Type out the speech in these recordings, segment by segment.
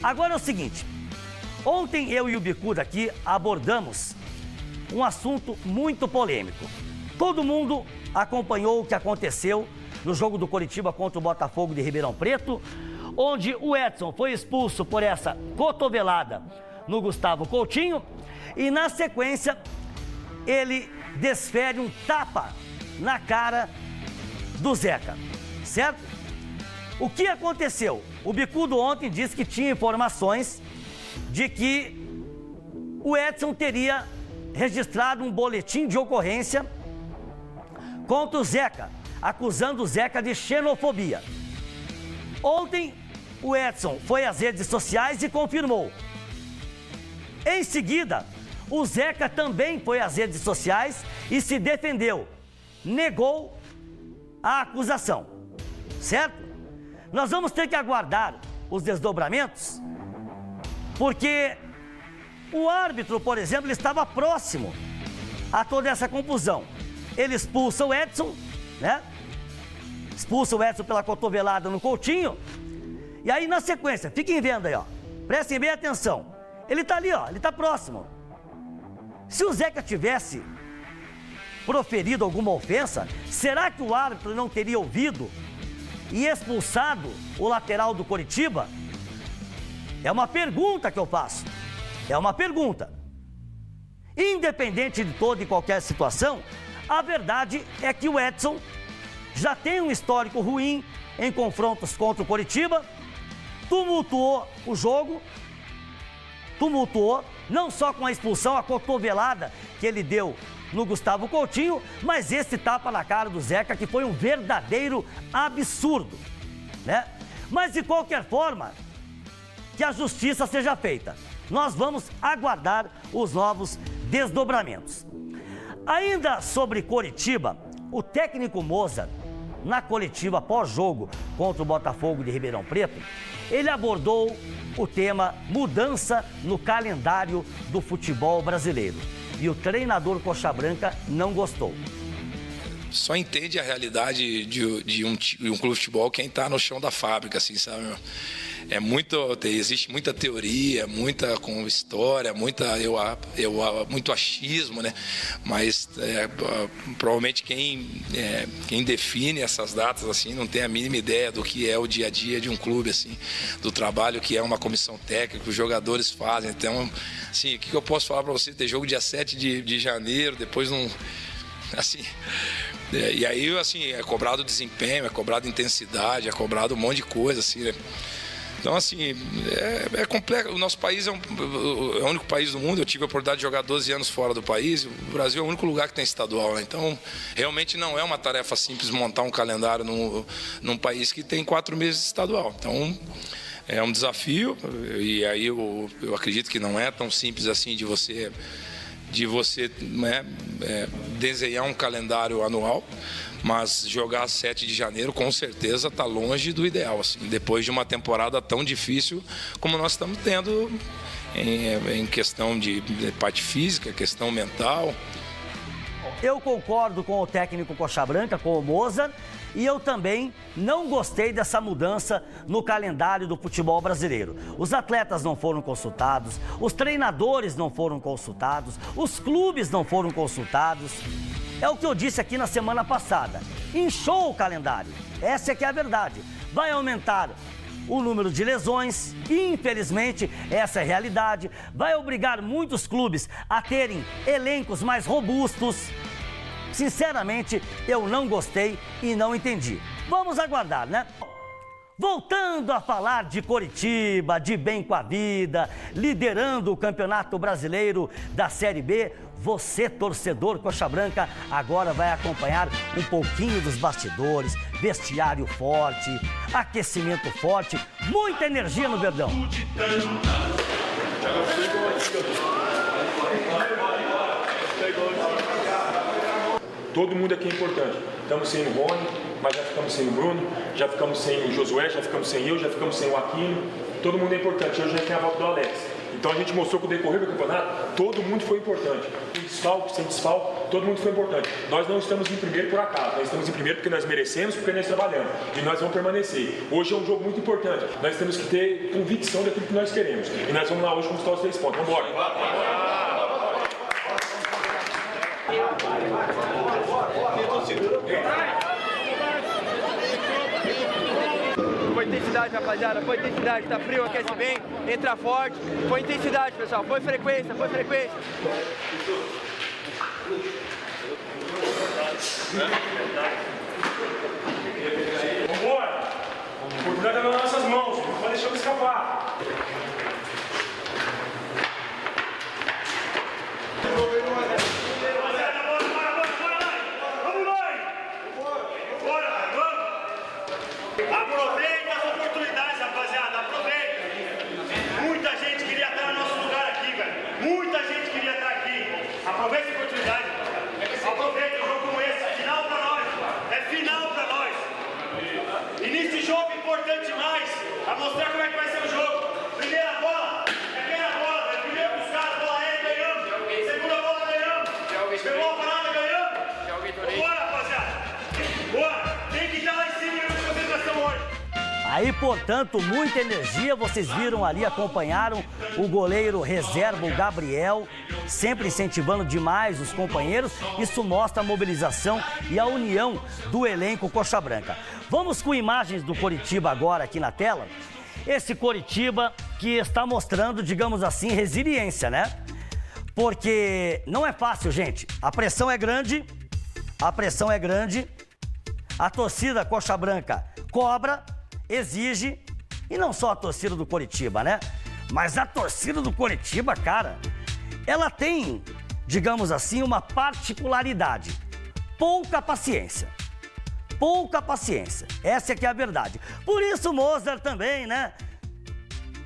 Agora é o seguinte, ontem eu e o Bicuda aqui abordamos um assunto muito polêmico. Todo mundo acompanhou o que aconteceu no jogo do Coritiba contra o Botafogo de Ribeirão Preto, onde o Edson foi expulso por essa cotovelada no Gustavo Coutinho e, na sequência, ele desfere um tapa na cara do Zeca, certo? O que aconteceu? O Bicudo ontem disse que tinha informações de que o Edson teria registrado um boletim de ocorrência contra o Zeca, acusando o Zeca de xenofobia. Ontem, o Edson foi às redes sociais e confirmou. Em seguida, o Zeca também foi às redes sociais e se defendeu, negou a acusação, certo? Nós vamos ter que aguardar os desdobramentos, porque o árbitro, por exemplo, ele estava próximo a toda essa confusão. Ele expulsa o Edson, né? Expulsa o Edson pela cotovelada no Coutinho. E aí, na sequência, fiquem vendo aí, ó. Prestem bem atenção. Ele tá ali, ó, ele tá próximo. Se o Zeca tivesse proferido alguma ofensa, será que o árbitro não teria ouvido e expulsado o lateral do Coritiba? É uma pergunta que eu faço. É uma pergunta. Independente de toda e qualquer situação, a verdade é que o Edson já tem um histórico ruim em confrontos contra o Coritiba, tumultuou o jogo, não só com a expulsão, a cotovelada que ele deu no Gustavo Coutinho, mas esse tapa na cara do Zeca que foi um verdadeiro absurdo, né? Mas de qualquer forma, que a justiça seja feita. Nós vamos aguardar os novos desdobramentos. Ainda sobre Coritiba, o técnico Moza, na coletiva pós-jogo contra o Botafogo de Ribeirão Preto, ele abordou o tema mudança no calendário do futebol brasileiro. E o treinador Coxa Branca não gostou. Só entende a realidade de um clube de futebol quem está no chão da fábrica, assim, sabe? Existe muita teoria, muita história, muito achismo, né? Mas provavelmente quem define essas datas assim não tem a mínima ideia do que é o dia a dia de um clube, assim, do trabalho que é uma comissão técnica, os jogadores fazem. Então, assim, o que eu posso falar para você? Ter jogo dia 7 de janeiro, depois não... Assim, e aí, assim, é cobrado desempenho, é cobrado intensidade, é cobrado um monte de coisa, assim, né? Então, assim, é complexo. O nosso país é o único país do mundo. Eu tive a oportunidade de jogar 12 anos fora do país. O Brasil é o único lugar que tem estadual, né? Então, realmente não é uma tarefa simples montar um calendário num país que tem 4 meses de estadual. Então, é um desafio. E aí eu acredito que não é tão simples assim de você desenhar um calendário anual, mas jogar 7 de janeiro com certeza está longe do ideal, assim, depois de uma temporada tão difícil como nós estamos tendo em questão de parte física, questão mental. Eu concordo com o técnico Coxa Branca, com o Moza, e eu também não gostei dessa mudança no calendário do futebol brasileiro. Os atletas não foram consultados, os treinadores não foram consultados, os clubes não foram consultados. É o que eu disse aqui na semana passada. Inchou o calendário, essa é que é a verdade. Vai aumentar o número de lesões, infelizmente, essa é a realidade. Vai obrigar muitos clubes a terem elencos mais robustos. Sinceramente, eu não gostei e não entendi. Vamos aguardar, né? Voltando a falar de Coritiba, de bem com a vida, liderando o Campeonato Brasileiro da Série B, você, torcedor Coxa Branca, agora vai acompanhar um pouquinho dos bastidores, vestiário forte, aquecimento forte, muita energia no Verdão. Todo mundo aqui é importante. Estamos sem o Rony, mas já ficamos sem o Bruno, já ficamos sem o Josué, já ficamos sem eu, já ficamos sem o Aquino. Todo mundo é importante. Hoje já tem a volta do Alex. Então a gente mostrou que o decorrer do campeonato, todo mundo foi importante. Com desfalque, sem desfalque, todo mundo foi importante. Nós não estamos em primeiro por acaso, nós estamos em primeiro porque nós merecemos, porque nós trabalhamos. E nós vamos permanecer. Hoje é um jogo muito importante. Nós temos que ter convicção daquilo que nós queremos. E nós vamos lá hoje conquistar os 3 pontos. Vamos embora. Foi intensidade, rapaziada, foi intensidade, tá frio, aquece bem, entra forte, foi intensidade, pessoal, foi frequência, foi frequência. Vambora! A oportunidade está nas nossas mãos, não pode deixar escapar. Aproveita as oportunidades, rapaziada, aproveita. Muita gente queria estar no nosso lugar aqui, velho. Muita gente queria estar aqui. Aproveita a oportunidade. Aproveita um jogo como esse, final pra nós. É final pra nós. E nesse jogo importante demais, a mostrar como é que vai ser o jogo. Primeira bola, é ganhar a bola, velho. Primeiro buscar a bola é ganhamos. Segunda bola ganhamos. Pegou a parada, ganhamos. Bora, rapaziada. Bora. Tem que estar lá em cima e concentração hoje. Aí, portanto, muita energia, vocês viram ali, acompanharam o goleiro reserva, o Gabriel, sempre incentivando demais os companheiros. Isso mostra a mobilização e a união do elenco Coxa Branca. Vamos com imagens do Coritiba agora aqui na tela. Esse Coritiba que está mostrando, digamos assim, resiliência, né? Porque não é fácil, gente. A pressão é grande, a torcida Coxa Branca cobra, exige, e não só a torcida do Coritiba, né? Mas a torcida do Coritiba, cara, ela tem, digamos assim, uma particularidade. Pouca paciência. Pouca paciência. Essa é que é a verdade. Por isso o Mozart também, né?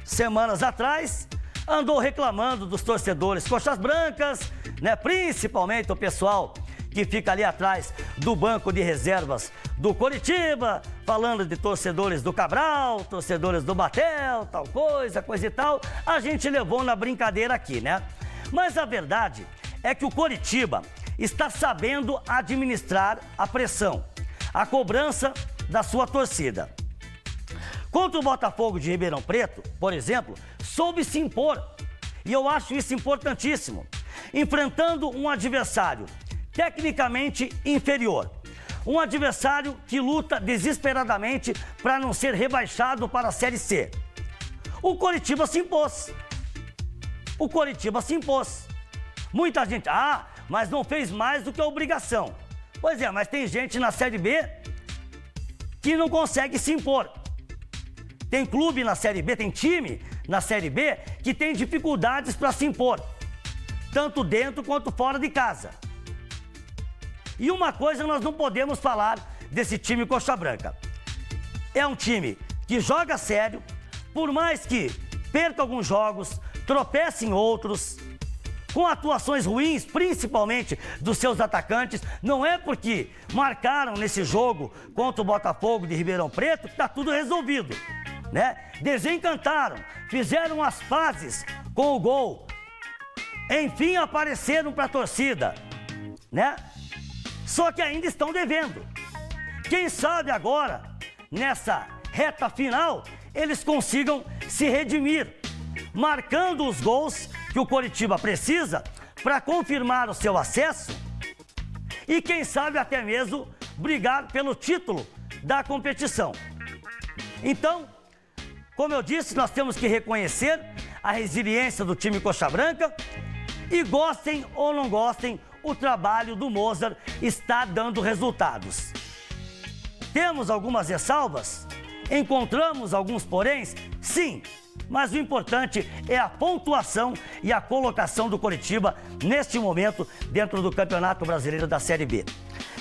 Semanas atrás, andou reclamando dos torcedores Coxas Brancas, né? Principalmente o pessoal que fica ali atrás do banco de reservas do Coritiba, falando de torcedores do Cabral, torcedores do Batel, tal coisa e tal. A gente levou na brincadeira aqui, né? Mas a verdade é que o Coritiba está sabendo administrar a pressão, a cobrança da sua torcida. Contra o Botafogo de Ribeirão Preto, por exemplo, soube se impor. E eu acho isso importantíssimo. Enfrentando um adversário tecnicamente inferior. Um adversário que luta desesperadamente para não ser rebaixado para a Série C. O Coritiba se impôs. O Coritiba se impôs. Muita gente, mas não fez mais do que a obrigação. Pois é, mas tem gente na Série B que não consegue se impor. Tem clube na Série B, tem time na Série B que tem dificuldades para se impor. Tanto dentro quanto fora de casa. E uma coisa nós não podemos falar desse time Coxa Branca. É um time que joga sério, por mais que perca alguns jogos, tropece em outros, com atuações ruins, principalmente dos seus atacantes. Não é porque marcaram nesse jogo contra o Botafogo de Ribeirão Preto que está tudo resolvido, né? Desencantaram, fizeram as pazes com o gol. Enfim, apareceram para a torcida, né? Só que ainda estão devendo. Quem sabe agora, nessa reta final, eles consigam se redimir, marcando os gols que o Coritiba precisa para confirmar o seu acesso e, quem sabe, até mesmo brigar pelo título da competição. Então, como eu disse, nós temos que reconhecer a resiliência do time Coxa Branca e, gostem ou não gostem, o trabalho do Mozart está dando resultados. Temos algumas ressalvas? Encontramos alguns poréns? Sim, mas o importante é a pontuação e a colocação do Coritiba neste momento dentro do Campeonato Brasileiro da Série B.